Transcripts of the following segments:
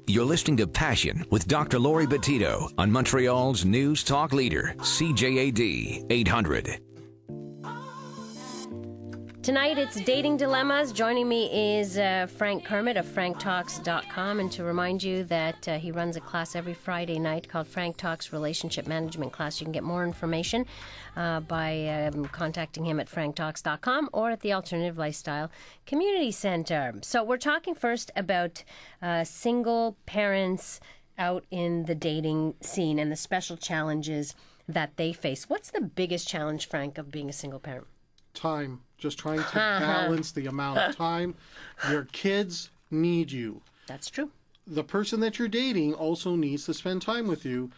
You're listening to Passion with Dr. Laurie Betito on Montreal's News Talk Leader, CJAD 800. Tonight, it's Dating Dilemmas. Joining me is Frank Kermit of franktalks.com. And to remind you that he runs a class every Friday night called Frank Talks Relationship Management Class. You can get more information by contacting him at franktalks.com or at the Alternative Lifestyle Community Center. So we're talking first about single parents out in the dating scene and the special challenges that they face. What's the biggest challenge, Frank, of being a single parent? Time. Just trying to balance the amount of time. Your kids need you. That's true. The person that you're dating also needs to spend time with you.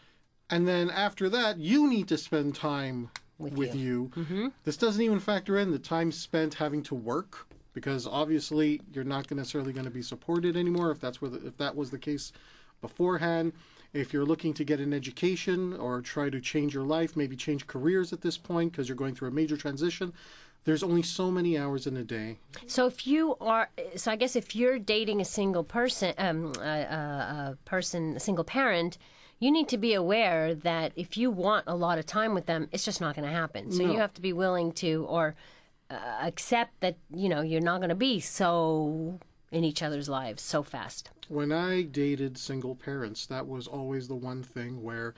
And then after that, you need to spend time with you. Mm-hmm. This doesn't even factor in the time spent having to work, because obviously you're not necessarily going to be supported anymore if that was the case beforehand. If you're looking to get an education or try to change your life, maybe change careers at this point because you're going through a major transition, there's only so many hours in a day. So I guess if you're dating a single person, a single parent, you need to be aware that if you want a lot of time with them, it's just not going to happen. So you have to be willing to, or accept that, you're not going to be so in each other's lives so fast. When I dated single parents, that was always the one thing where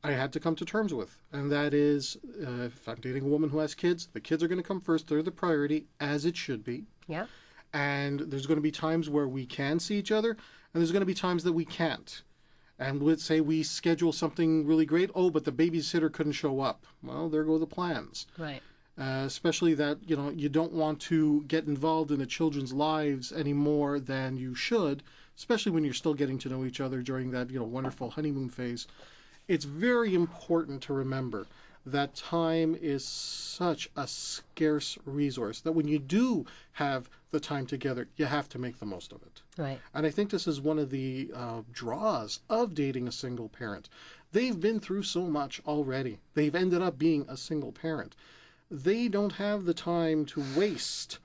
I had to come to terms with. And that is, if I'm dating a woman who has kids, the kids are going to come first. They're the priority, as it should be. Yeah. And there's going to be times where we can see each other, and there's going to be times that we can't. And let's say we schedule something really great. Oh, but the babysitter couldn't show up. Well, there go the plans. Right. Especially that, you don't want to get involved in the children's lives any more than you should, especially when you're still getting to know each other during that, wonderful honeymoon phase. It's very important to remember that time is such a scarce resource that when you do have the time together, you have to make the most of it. Right. And I think this is one of the draws of dating a single parent. They've been through so much already. They've ended up being a single parent. They don't have the time to waste.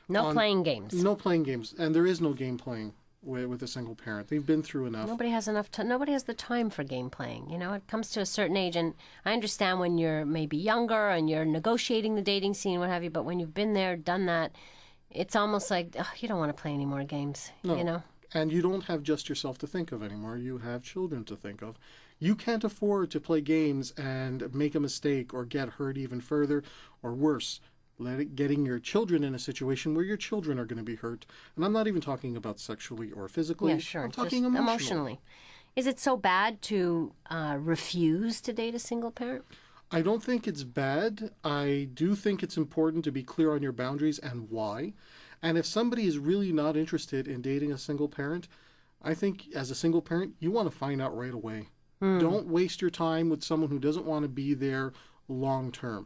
No playing games. No playing games. And there is no game playing with a single parent. They've been through enough. Nobody has nobody has the time for game playing. It comes to a certain age, and I understand when you're maybe younger and you're negotiating the dating scene, what have you, but when you've been there, done that, it's almost like, you don't want to play any more games, No. And you don't have just yourself to think of anymore. You have children to think of. You can't afford to play games and make a mistake or get hurt even further, or worse, getting your children in a situation where your children are going to be hurt. And I'm not even talking about sexually or physically. Yeah, sure. I'm talking just emotionally. Is it so bad to refuse to date a single parent? I don't think it's bad. I do think it's important to be clear on your boundaries and why. And if somebody is really not interested in dating a single parent, I think as a single parent, you want to find out right away. Don't waste your time with someone who doesn't want to be there long term.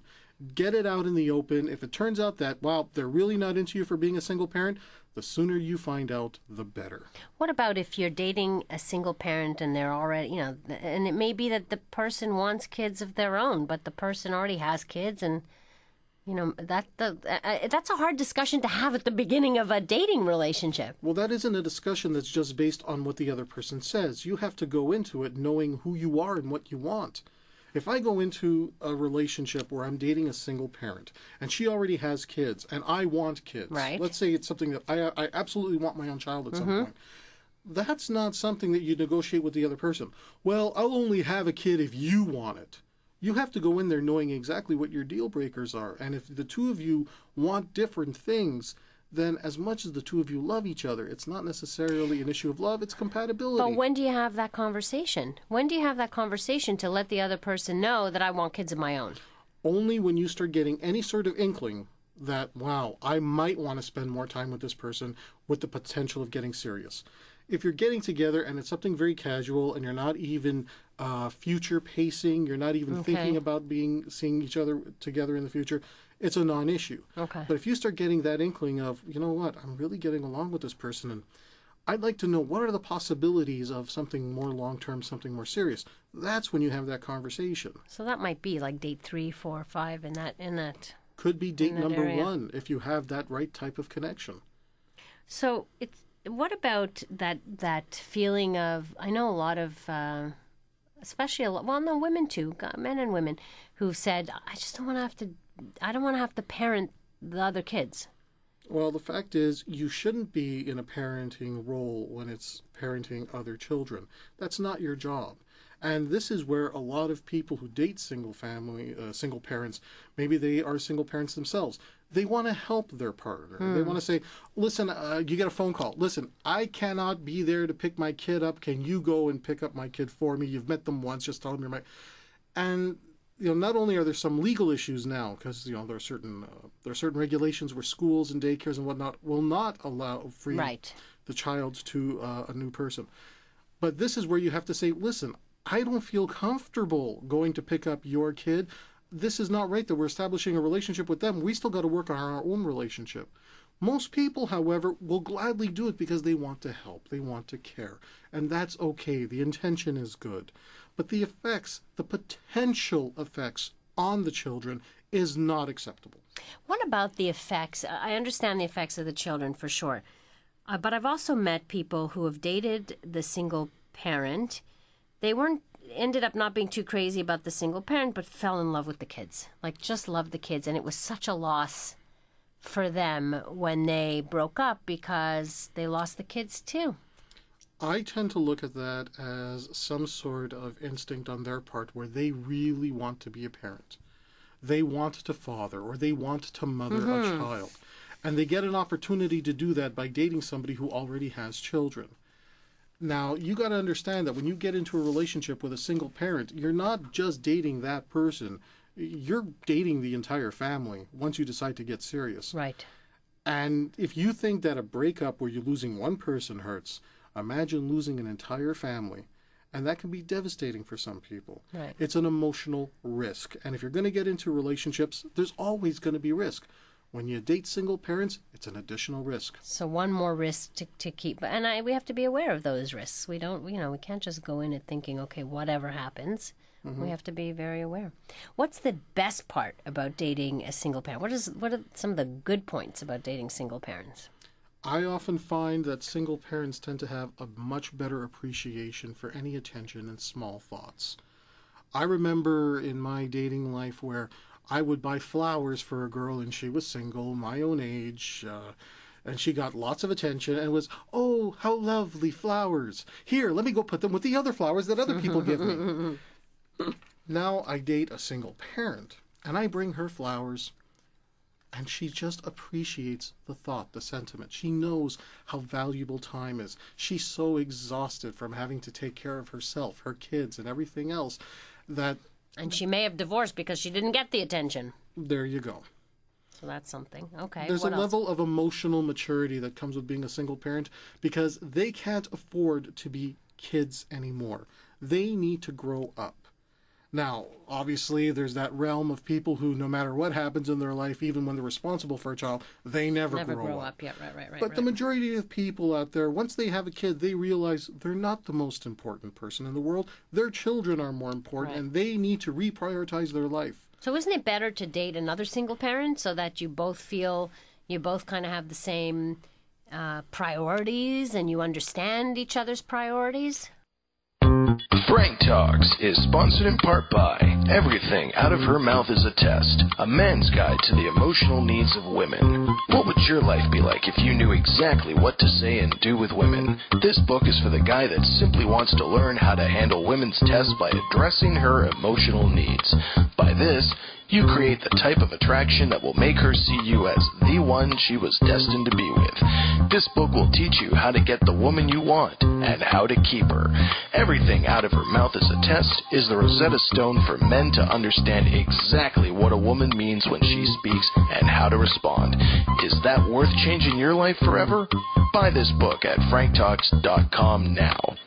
Get it out in the open. If it turns out that, they're really not into you for being a single parent, the sooner you find out, the better. What about if you're dating a single parent and they're already, and it may be that the person wants kids of their own, but the person already has kids, and that's a hard discussion to have at the beginning of a dating relationship. Well, that isn't a discussion that's just based on what the other person says. You have to go into it knowing who you are and what you want. If I go into a relationship where I'm dating a single parent and she already has kids and I want kids, right. Let's say it's something that I absolutely want my own child at some point. That's not something that you negotiate with the other person. Well, I'll only have a kid if you want it. You have to go in there knowing exactly what your deal breakers are. And if the two of you want different things, then as much as the two of you love each other, it's not necessarily an issue of love, it's compatibility. But when do you have that conversation? When do you have that conversation to let the other person know that I want kids of my own? Only when you start getting any sort of inkling that, I might want to spend more time with this person with the potential of getting serious. If you're getting together and it's something very casual and you're not even future pacing, you're not even thinking about seeing each other together in the future, it's a non-issue. Okay. But if you start getting that inkling of, I'm really getting along with this person and I'd like to know what are the possibilities of something more long-term, something more serious, that's when you have that conversation. So that might be like date 3, 4, 5 in that could be date number area. 1 if you have that right type of connection. So what about that feeling of, I know a lot of, especially women too, men and women, who've said, I don't want to have to parent the other kids. Well, the fact is, you shouldn't be in a parenting role when it's parenting other children. That's not your job. And this is where a lot of people who date single parents, maybe they are single parents themselves, they want to help their partner. They want to say, listen, you get a phone call. Listen, I cannot be there to pick my kid up. Can you go and pick up my kid for me? You've met them once. Just tell them you're my... And, not only are there some legal issues now, because, there are certain regulations where schools and daycares and whatnot will not allow the child to a new person. But this is where you have to say, listen, I don't feel comfortable going to pick up your kid. This is not right that we're establishing a relationship with them. We still got to work on our own relationship. Most people, however, will gladly do it because they want to help. They want to care. And that's okay. The intention is good. But the effects, the potential effects on the children is not acceptable. What about the effects? I understand the effects of the children for sure. But I've also met people who have dated the single parent. They ended up not being too crazy about the single parent, but fell in love with the kids. Like, just loved the kids. And it was such a loss for them when they broke up because they lost the kids too. I tend to look at that as some sort of instinct on their part where they really want to be a parent. They want to father or they want to mother a child. And they get an opportunity to do that by dating somebody who already has children. Now, you got to understand that when you get into a relationship with a single parent, you're not just dating that person. You're dating the entire family once you decide to get serious. Right. And if you think that a breakup where you're losing one person hurts, imagine losing an entire family. And that can be devastating for some people. Right. It's an emotional risk. And if you're going to get into relationships, there's always going to be risk. When you date single parents, it's an additional risk. So one more risk to keep. And we have to be aware of those risks. We don't, we can't just go in it thinking, okay, whatever happens. We have to be very aware. What's the best part about dating a single parent? What are some of the good points about dating single parents? I often find that single parents tend to have a much better appreciation for any attention and small thoughts. I remember in my dating life where I would buy flowers for a girl and she was single, my own age, and she got lots of attention and was, oh, how lovely flowers. Here, let me go put them with the other flowers that other people give me. Now I date a single parent and I bring her flowers and she just appreciates the thought, the sentiment. She knows how valuable time is. She's so exhausted from having to take care of herself, her kids, and everything else that... And she may have divorced because she didn't get the attention. There you go. So that's something. Okay. There's a level of emotional maturity that comes with being a single parent because they can't afford to be kids anymore. They need to grow up. Now, obviously, there's that realm of people who, no matter what happens in their life, even when they're responsible for a child, they never grow up. Yeah, right. But the majority of people out there, once they have a kid, they realize they're not the most important person in the world. Their children are more important, and they need to reprioritize their life. So isn't it better to date another single parent so that you both feel you both kind of have the same priorities and you understand each other's priorities? Frank Talks is sponsored in part by Everything Out of Her Mouth is a Test, a man's guide to the emotional needs of women. What would your life be like if you knew exactly what to say and do with women? This book is for the guy that simply wants to learn how to handle women's tests by addressing her emotional needs. By this, you create the type of attraction that will make her see you as the one she was destined to be with. This book will teach you how to get the woman you want and how to keep her. Everything Out of Her Mouth is a Test is the Rosetta Stone for men to understand exactly what a woman means when she speaks and how to respond. Is that worth changing your life forever? Buy this book at franktalks.com now.